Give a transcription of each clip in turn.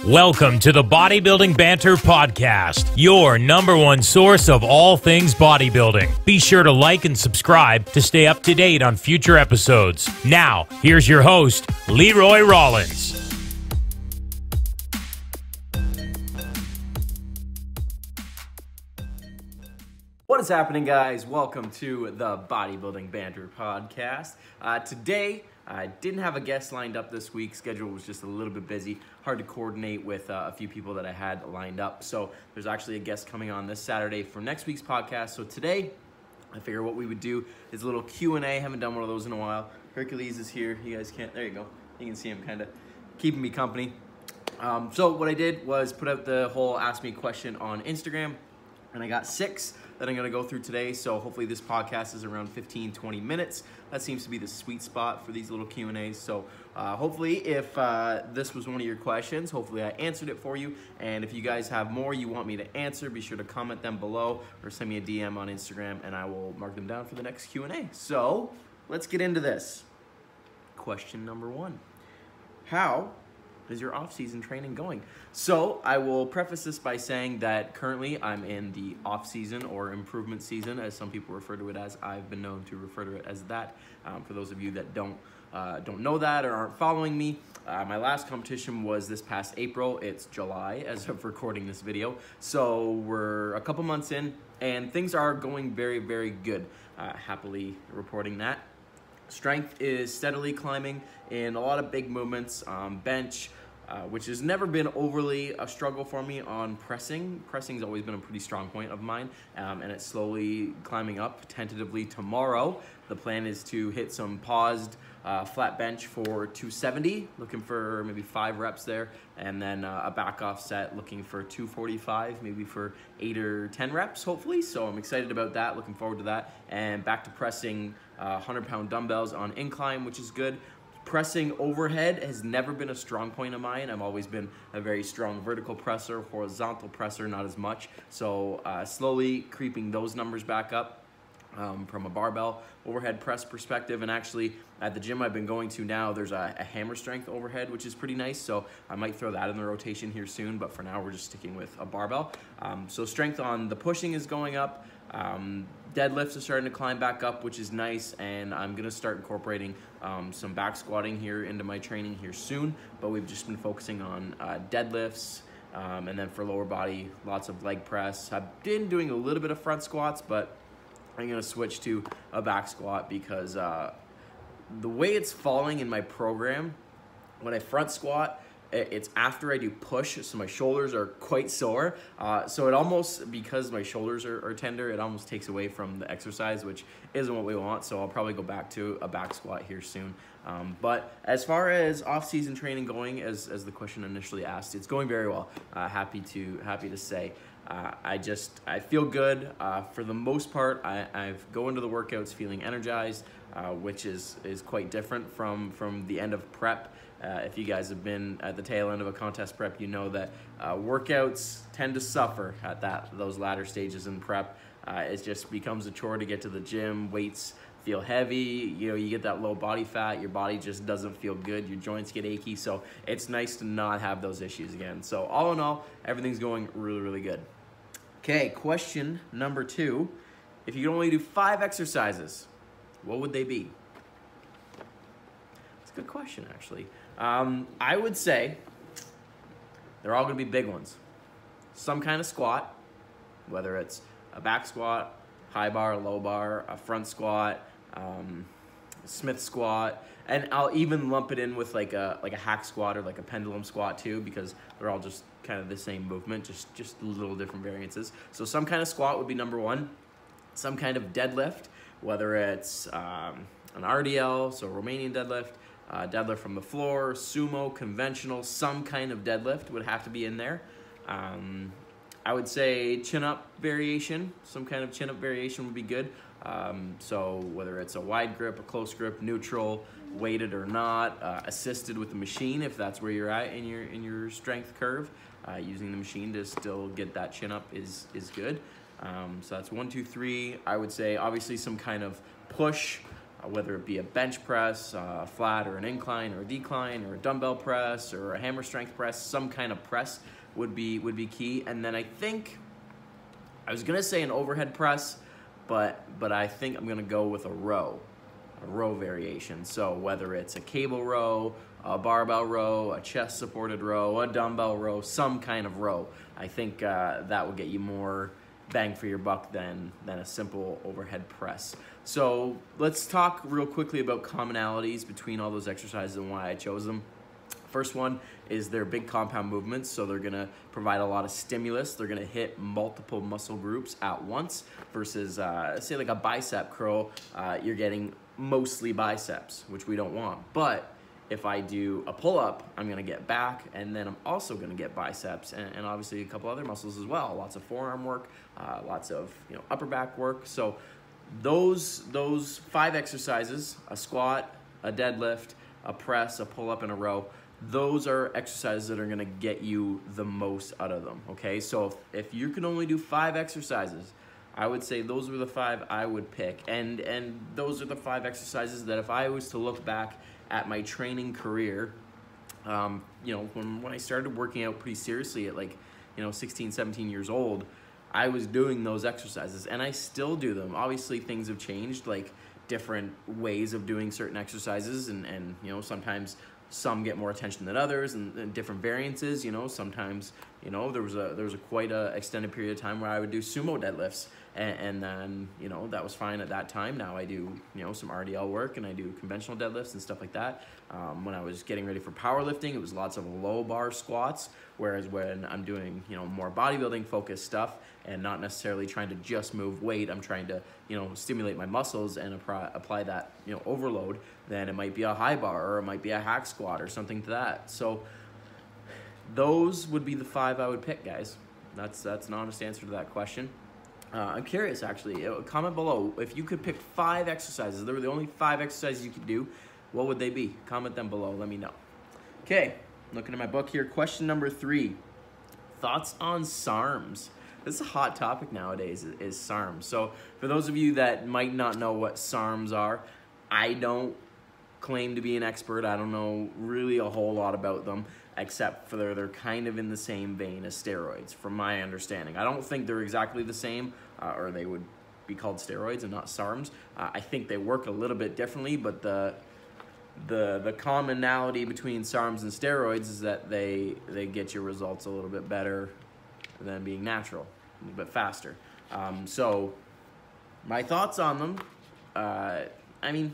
Welcome to the Bodybuilding Banter podcast, your number one source of all things bodybuilding. Be sure to like and subscribe to stay up to date on future episodes. Now, here's your host, Leroy Rollins. What is happening, guys? Welcome to the Bodybuilding Banter podcast. Today, I didn't have a guest lined up this week. Schedule was just a little bit busy. Hard to coordinate with a few people that I had lined up. So there's actually a guest coming on this Saturday for next week's podcast. So today, I figured what we would do is a little Q&A. Haven't done one of those in a while. Hercules is here. You guys can't, there you go. You can see him kind of keeping me company. So what I did was put out the whole Ask Me a Question on Instagram. And I got 6 that I'm going to go through today. So hopefully this podcast is around 15-20 minutes. That seems to be the sweet spot for these little Q&As. So hopefully if this was one of your questions, hopefully I answered it for you. And if you guys have more you want me to answer, be sure to comment them below or send me a DM on Instagram and I will mark them down for the next Q&A. So let's get into this. Question number 1. How is your off-season training going? So I will preface this by saying that currently I'm in the off-season or improvement season, as some people refer to it as. I've been known to refer to it as that. For those of you that don't know that or aren't following me, my last competition was this past April. It's July as of recording this video. So we're a couple months in and things are going very, very good. Happily reporting that. Strength is steadily climbing in a lot of big movements. Bench, which has never been overly a struggle for me on pressing. Pressing's always been a pretty strong point of mine, and it's slowly climbing up. Tentatively tomorrow, the plan is to hit some paused flat bench for 270, looking for maybe 5 reps there, and then a back off set looking for 245, maybe for 8 or 10 reps, hopefully. So I'm excited about that, looking forward to that, and back to pressing 100-pound dumbbells on incline, which is good. Pressing overhead has never been a strong point of mine. I've always been a very strong vertical presser, horizontal presser, not as much. So slowly creeping those numbers back up from a barbell overhead press perspective. And actually at the gym I've been going to now, there's a hammer strength overhead, which is pretty nice. So I might throw that in the rotation here soon, but for now we're just sticking with a barbell. So strength on the pushing is going up. Deadlifts are starting to climb back up, which is nice, and I'm going to start incorporating some back squatting here into my training here soon, but we've just been focusing on deadlifts, and then for lower body, lots of leg press. I've been doing a little bit of front squats, but I'm going to switch to a back squat because the way it's falling in my program, when I front squat, it's after I do push, so my shoulders are quite sore. So it almost, because my shoulders are tender, it almost takes away from the exercise, which isn't what we want. So I'll probably go back to a back squat here soon. But as far as off-season training going, as the question initially asked, it's going very well. Happy to say. I feel good. For the most part, I go into the workouts feeling energized, which is quite different from the end of prep. If you guys have been at the tail end of a contest prep, you know that workouts tend to suffer at those latter stages in prep. It just becomes a chore to get to the gym. Weights feel heavy. You know, you get that low body fat. Your body just doesn't feel good. Your joints get achy. So it's nice to not have those issues again. So all in all, everything's going really, really good. Okay, question number 2. If you could only do 5 exercises, what would they be? It's a good question, actually. I would say they're all going to be big ones. Some kind of squat, whether it's a back squat, high bar, low bar, a front squat, Smith squat, and I'll even lump it in with like a hack squat or like a pendulum squat too, because they're all just kind of the same movement, just little different variances. So some kind of squat would be number 1. Some kind of deadlift, whether it's an RDL, so Romanian deadlift, deadlift from the floor, sumo, conventional, some kind of deadlift would have to be in there. I would say chin-up variation, some kind of chin-up variation would be good. So whether it's a wide grip, a close grip, neutral, weighted or not, assisted with the machine if that's where you're at in your strength curve. Using the machine to still get that chin-up is good. So that's 1, 2, 3. I would say obviously some kind of push, whether it be a bench press, flat or an incline or a decline, or a dumbbell press or a hammer strength press. Some kind of press would be key. And then I think I was gonna say an overhead press, but I think I'm gonna go with a row variation. So whether it's a cable row, a barbell row, a chest supported row, a dumbbell row, some kind of row, I think that will get you more bang for your buck than a simple overhead press. So let's talk real quickly about commonalities between all those exercises and why I chose them. First one is they're big compound movements, so they're gonna provide a lot of stimulus. They're gonna hit multiple muscle groups at once versus say like a bicep curl, you're getting mostly biceps, which we don't want. But if I do a pull-up, I'm gonna get back, and then I'm also gonna get biceps, and obviously a couple other muscles as well. Lots of forearm work, lots of upper back work. So those 5 exercises, a squat, a deadlift, a press, a pull-up, and a row, those are exercises that are gonna get you the most out of them, okay? So if you can only do 5 exercises, I would say those were the 5 I would pick. And those are the 5 exercises that if I was to look back at my training career, when I started working out pretty seriously at 16, 17 years old, I was doing those exercises, and I still do them. Obviously things have changed, like different ways of doing certain exercises, and sometimes some get more attention than others, and different variances. Sometimes there was a quite a extended period of time where I would do sumo deadlifts, and then that was fine at that time. Now I do some RDL work, and I do conventional deadlifts and stuff like that. When I was getting ready for powerlifting, it was lots of low bar squats, whereas when I'm doing more bodybuilding focused stuff and not necessarily trying to just move weight, I'm trying to stimulate my muscles and apply that overload, then it might be a high bar, or it might be a hack squat or something to that. So those would be the 5 I would pick, guys. That's an honest answer to that question. I'm curious, actually. Comment below, if you could pick 5 exercises, they were the only 5 exercises you could do, what would they be? Comment them below, let me know. Okay, looking at my book here, question number 3. Thoughts on SARMS? This is a hot topic nowadays, is SARMS. So for those of you that might not know what SARMS are, I don't claim to be an expert. I don't know really a whole lot about them, except for they're kind of in the same vein as steroids, from my understanding. I don't think they're exactly the same, or they would be called steroids and not SARMs. I think they work a little bit differently, but the commonality between SARMs and steroids is that they get your results a little bit better than being natural, a little bit faster. So my thoughts on them, I mean,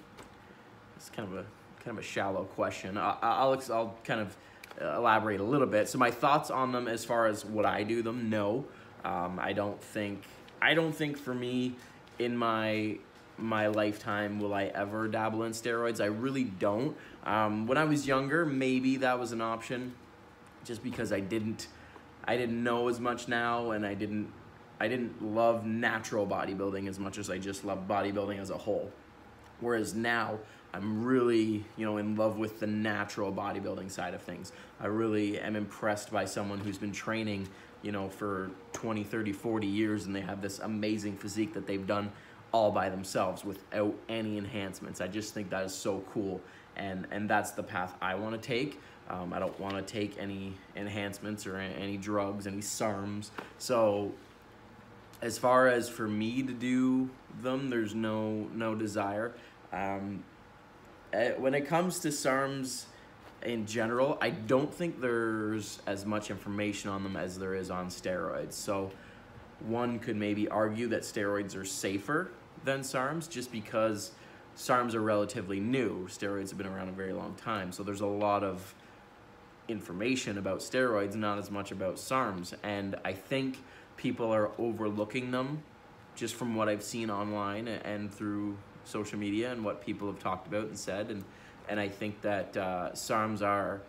it's kind of a shallow question. I'll kind of elaborate a little bit. So my thoughts on them, as far as would I do them? No, I don't think for me in my lifetime will I ever dabble in steroids. I really don't. When I was younger, maybe that was an option, just because I didn't know as much now, and I didn't love natural bodybuilding as much as I just love bodybuilding as a whole. Whereas now, I'm really, in love with the natural bodybuilding side of things. I really am impressed by someone who's been training, for 20, 30, 40 years, and they have this amazing physique that they've done all by themselves without any enhancements. I just think that is so cool, and that's the path I want to take. I don't want to take any enhancements or any drugs, any SARMs. So as far as for me to do them, there's no desire. When it comes to SARMs in general, I don't think there's as much information on them as there is on steroids. So one could maybe argue that steroids are safer than SARMs, just because SARMs are relatively new. Steroids have been around a very long time. So there's a lot of information about steroids, not as much about SARMs. And I think people are overlooking them, just from what I've seen online and through social media and what people have talked about and said, and I think that SARMs are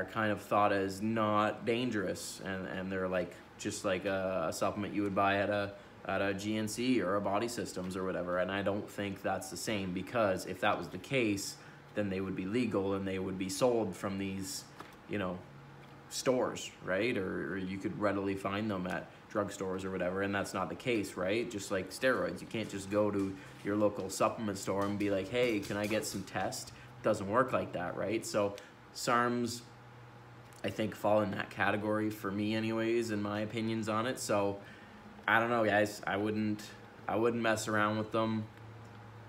kind of thought as not dangerous, and they're just like a supplement you would buy at a GNC or a Body Systems or whatever. And I don't think that's the same, because if that was the case, then they would be legal and they would be sold from these stores, right? Or you could readily find them at drugstores or whatever, and that's not the case, right? Just like steroids, you can't just go to your local supplement store and be like, hey, can I get some test? It doesn't work like that, right? So SARMS, I think, fall in that category for me anyways, in my opinions on it. So I don't know, guys. I wouldn't mess around with them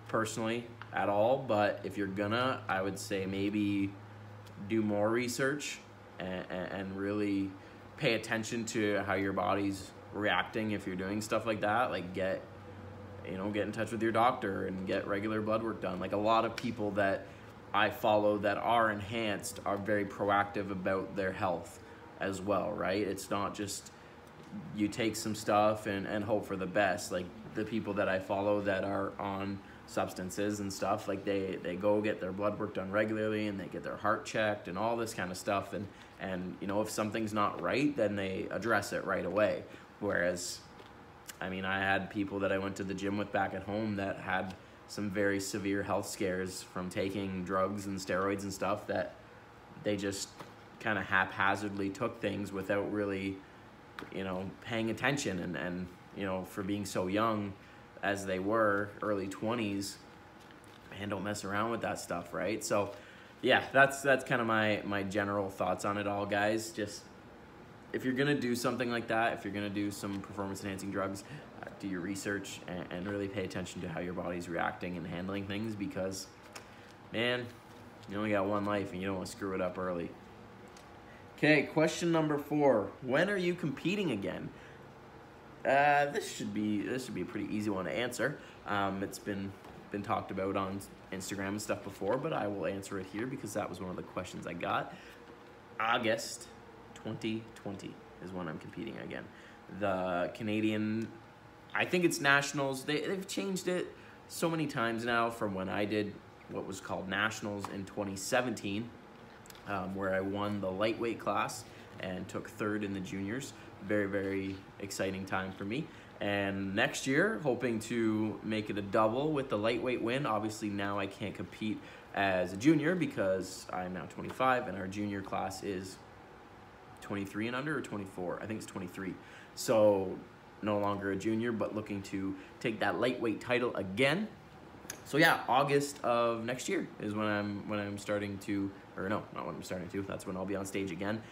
personally at all, but if you're gonna, I would say maybe do more research and really pay attention to how your body's reacting if you're doing stuff like that. Like get in touch with your doctor and get regular blood work done. Like a lot of people that I follow that are enhanced are very proactive about their health as well, right? It's not just you take some stuff and hope for the best. Like the people that I follow that are on substances and stuff, like they go get their blood work done regularly and they get their heart checked and all this kind of stuff, and you know, if something's not right, then they address it right away. Whereas, I mean, I had people that I went to the gym with back at home that had some very severe health scares from taking drugs and steroids and stuff, that they just kind of haphazardly took things without really, you know, paying attention, and you know, for being so young as they were, early 20s, man, don't mess around with that stuff, right? So yeah, that's kind of my general thoughts on it all, guys. Just if you're gonna do something like that, if you're gonna do some performance enhancing drugs, do your research and really pay attention to how your body's reacting and handling things, because man, you only got one life and you don't want to screw it up early. Okay, question number 4. When are you competing again? This should be a pretty easy one to answer. It's been talked about on Instagram and stuff before, but I will answer it here because that was one of the questions I got. August 2020 is when I'm competing again. The Canadian, I think it's nationals. They've changed it so many times now from when I did what was called nationals in 2017, where I won the lightweight class and took 3rd in the juniors. Very, very exciting time for me. And next year, hoping to make it a double with the lightweight win. Obviously now I can't compete as a junior because I'm now 25 and our junior class is 23 and under, or 24? I think it's 23. So no longer a junior, but looking to take that lightweight title again. So yeah, August of next year is when I'm starting to, or no, not when I'm starting to, that's when I'll be on stage again.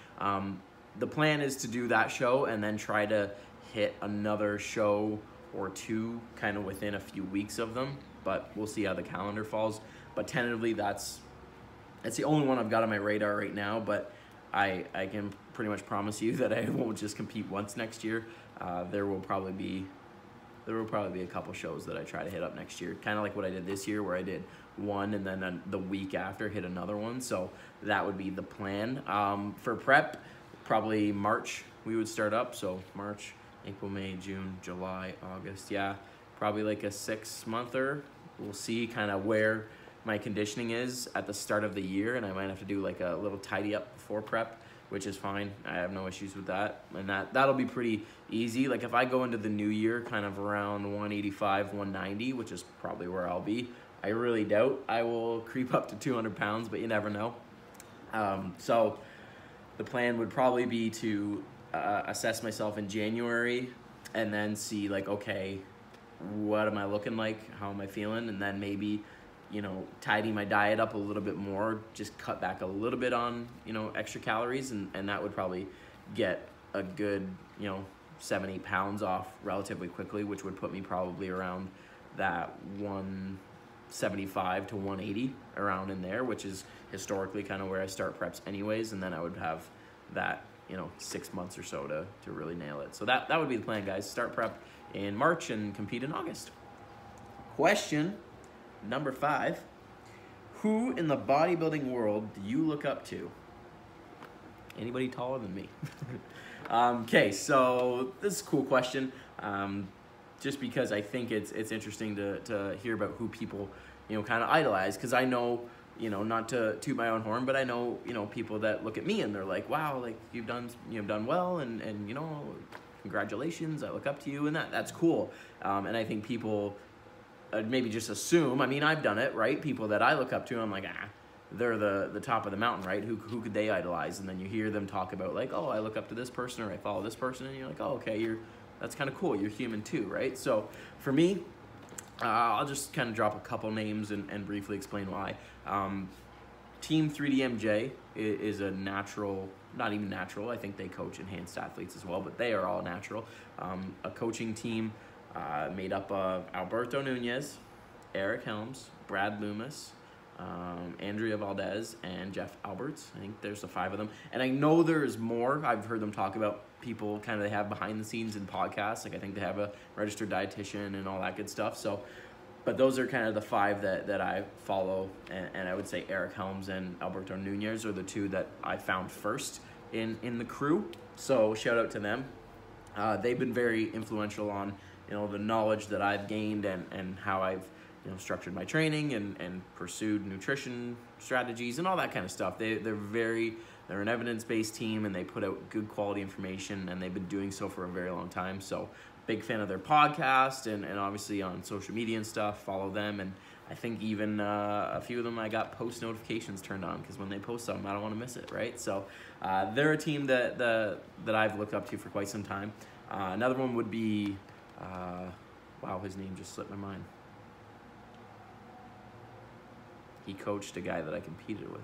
The plan is to do that show and then try to hit another show or two kind of within a few weeks of them, but we'll see how the calendar falls. But tentatively, that's the only one I've got on my radar right now, but I can pretty much promise you that I won't just compete once next year. There will probably be a couple shows that I try to hit up next year, kind of like what I did this year, where I did one and then the week after hit another one. So that would be the plan. For prep, probably March we would start up. So March, April, May, June, July, August. Yeah, probably like a 6-monther. We'll see kind of where my conditioning is at the start of the year, and I might have to do like a little tidy up before prep, which is fine. I have no issues with that, and that'll be pretty easy. Like if I go into the new year kind of around 185, 190, which is probably where I'll be, I really doubt I will creep up to 200 pounds, but you never know. So the plan would probably be to assess myself in January and then see like, okay, what am I looking like? How am I feeling? And then maybe, you know, tidy my diet up a little bit more, just cut back a little bit on, you know, extra calories, and that would probably get a good, you know, 7-8 pounds off relatively quickly, which would put me probably around that 175 to 180, around in there, which is historically kind of where I start preps anyways, and then I would have that, you know, 6 months or so to really nail it. So that would be the plan, guys. Start prep in March and compete in August. Question number 5, who in the bodybuilding world do you look up to? Anybody taller than me? Okay, so this is a cool question, just because I think it's interesting to hear about who people, you know, kind of idolize, because I know, you know, not to toot my own horn, but I know, you know, people that look at me and they're like, wow, like you've done well, and you know, congratulations, I look up to you, and that's cool. And I think people maybe just assume, I mean, I've done it, right? People that I look up to, I'm like, they're the top of the mountain, right? Who could they idolize? And then you hear them talk about like, oh, I look up to this person, or I follow this person, and you're like, oh, okay, that's kind of cool. You're human too, right? So for me, I'll just kind of drop a couple names and briefly explain why. Team 3DMJ is a natural, not even natural, I think they coach enhanced athletes as well, but they are all natural. A coaching team made up of Alberto Nunez, Eric Helms, Brad Loomis, Andrea Valdez, and Jeff Alberts. I think there's the 5 of them. And I know there's more. I've heard them talk about people kind of they have behind the scenes in podcasts. Like I think they have a registered dietitian and all that good stuff. So, but those are kind of the 5 that I follow. And I would say Eric Helms and Alberto Nunez are the 2 that I found first in the crew. So shout out to them. They've been very influential on, the knowledge that I've gained and how I've structured my training and pursued nutrition strategies and all that kind of stuff. They're an evidence-based team, and they put out good quality information, and they've been doing so for a very long time. So big fan of their podcast and obviously on social media and stuff, follow them. And I think even a few of them I got post notifications turned on, because when they post something, I don't want to miss it, right? So they're a team that I've looked up to for quite some time. Another one would be, wow, his name just slipped my mind. He coached a guy that I competed with.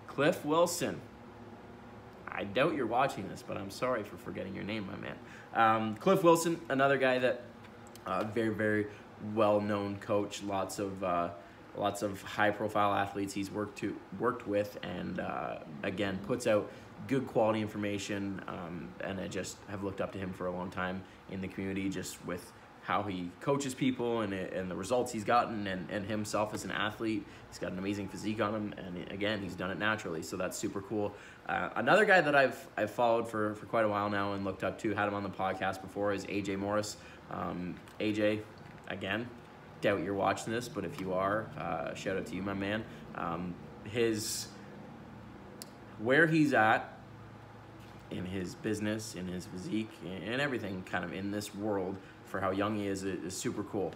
Cliff Wilson. I doubt you're watching this, but I'm sorry for forgetting your name, my man. Cliff Wilson, another guy that very, very well-known coach. Lots of high-profile athletes he's worked with, and again puts out good quality information. And I just have looked up to him for a long time in the community, just with how he coaches people and the results he's gotten, and himself as an athlete. He's got an amazing physique on him, and again, he's done it naturally, so that's super cool. Another guy that I've followed for quite a while now and looked up to, had him on the podcast before, is AJ Morris. AJ, again, doubt you're watching this, but if you are, shout out to you, my man. Where he's at in his business, in his physique, and everything kind of in this world, for how young he is super cool.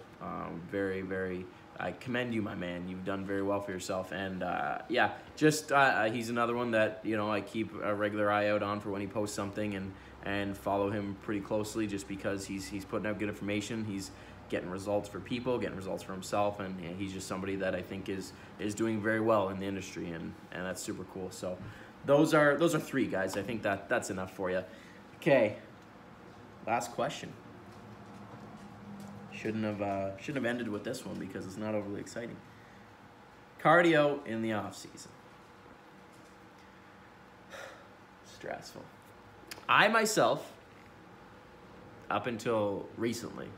Very, very, I commend you, my man. You've done very well for yourself. And yeah, just he's another one that, I keep a regular eye out on for when he posts something, and follow him pretty closely, just because he's putting out good information. He's getting results for people, getting results for himself, and he's just somebody that I think is doing very well in the industry, and that's super cool. So those are 3 guys. I think that's enough for you. Okay, last question. Shouldn't have ended with this one because it's not overly exciting. Cardio in the off season. Stressful. I myself, up until recently,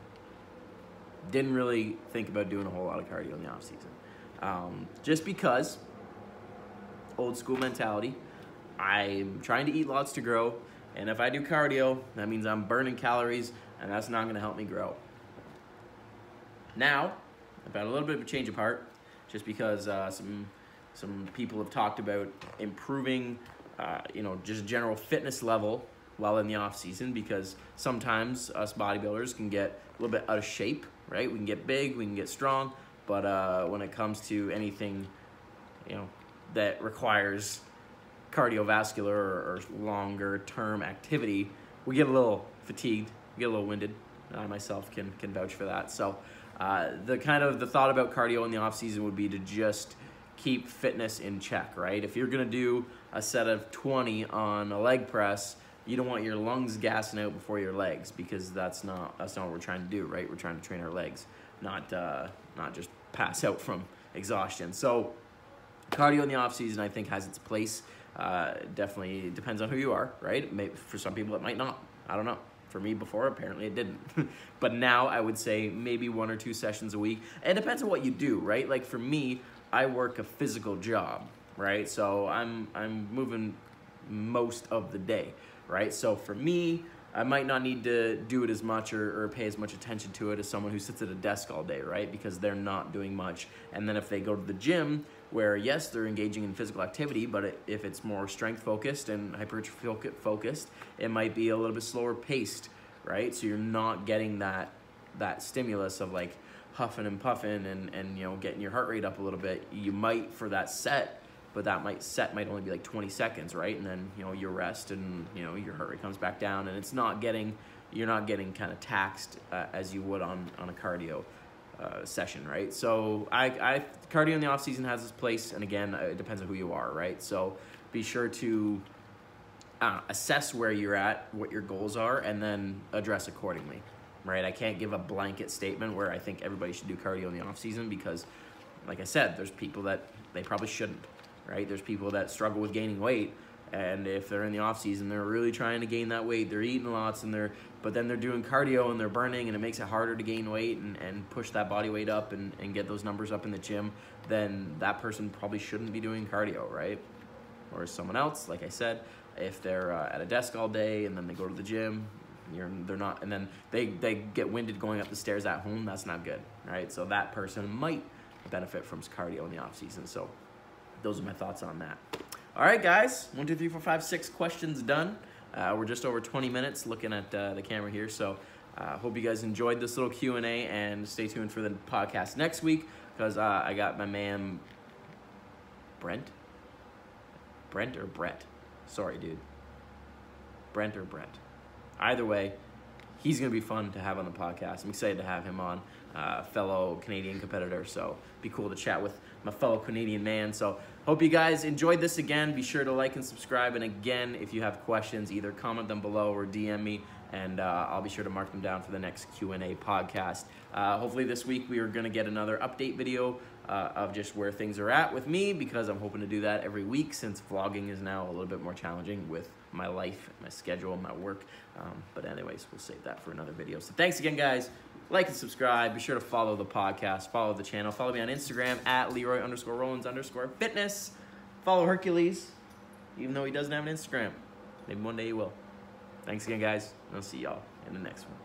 didn't really think about doing a whole lot of cardio in the off season. Just because old school mentality. I'm trying to eat lots to grow, and if I do cardio, that means I'm burning calories, and that's not going to help me grow. Now, I've had a little bit of a change of heart, just because some people have talked about improving, just general fitness level while in the off season, because sometimes us bodybuilders can get a little bit out of shape, right? We can get big, we can get strong, but when it comes to anything, that requires cardiovascular or longer term activity, we get a little fatigued, we get a little winded. I myself can vouch for that. So the thought about cardio in the off season would be to just keep fitness in check, right? If you're gonna do a set of 20 on a leg press, you don't want your lungs gassing out before your legs, because that's not what we're trying to do, right? We're trying to train our legs, not just pass out from exhaustion. So cardio in the off season, I think, has its place. Definitely depends on who you are, right? Maybe for some people it might not. I don't know. For me before, apparently it didn't. But now I would say maybe 1 or 2 sessions a week. And it depends on what you do, right? Like for me, I work a physical job, right? So I'm moving most of the day, right? So for me, I might not need to do it as much or pay as much attention to it as someone who sits at a desk all day, right? Because they're not doing much. And then if they go to the gym, where yes, they're engaging in physical activity, but if it's more strength focused and hypertrophy focused, it might be a little bit slower paced, right? So you're not getting that stimulus of like huffing and puffing and you know, getting your heart rate up a little bit, you might for that set, but that might only be like 20 seconds, right? And then, you know, you rest and, you know, your heart rate comes back down, and you're not getting kind of taxed as you would on a cardio session, right? So cardio in the off season has its place, and again, it depends on who you are, right? So be sure to assess where you're at, what your goals are, and then address accordingly, right? I can't give a blanket statement where I think everybody should do cardio in the off season because, like I said, there's people that they probably shouldn't, right? There's people that struggle with gaining weight, and if they're in the off season, they're really trying to gain that weight. They're eating lots, but then they're doing cardio and they're burning, and it makes it harder to gain weight and push that body weight up and get those numbers up in the gym. Then that person probably shouldn't be doing cardio, right? Or someone else, like I said, if they're at a desk all day and then they go to the gym, they're not, and then they get winded going up the stairs at home. That's not good, right? So that person might benefit from cardio in the off season. So those are my thoughts on that. All right, guys, 1, 2, 3, 4, 5, 6 questions done. We're just over 20 minutes looking at the camera here. So hope you guys enjoyed this little Q&A, and stay tuned for the podcast next week because I got my man Brent or Brett. Sorry, dude. Brent or Brett. Either way, he's going to be fun to have on the podcast. I'm excited to have him on, fellow Canadian competitor. So be cool to chat with my fellow Canadian man. So hope you guys enjoyed this again. Be sure to like and subscribe. And again, if you have questions, either comment them below or DM me, and I'll be sure to mark them down for the next Q&A podcast. Hopefully this week we are going to get another update video of just where things are at with me, because I'm hoping to do that every week since vlogging is now a little bit more challenging with my life, my schedule, my work. But anyways, we'll save that for another video. So thanks again, guys. Like and subscribe. Be sure to follow the podcast, follow the channel, follow me on Instagram at Leroy_Rollins_fitness. Follow Hercules, even though he doesn't have an Instagram. Maybe one day he will. Thanks again, guys. I'll see y'all in the next one.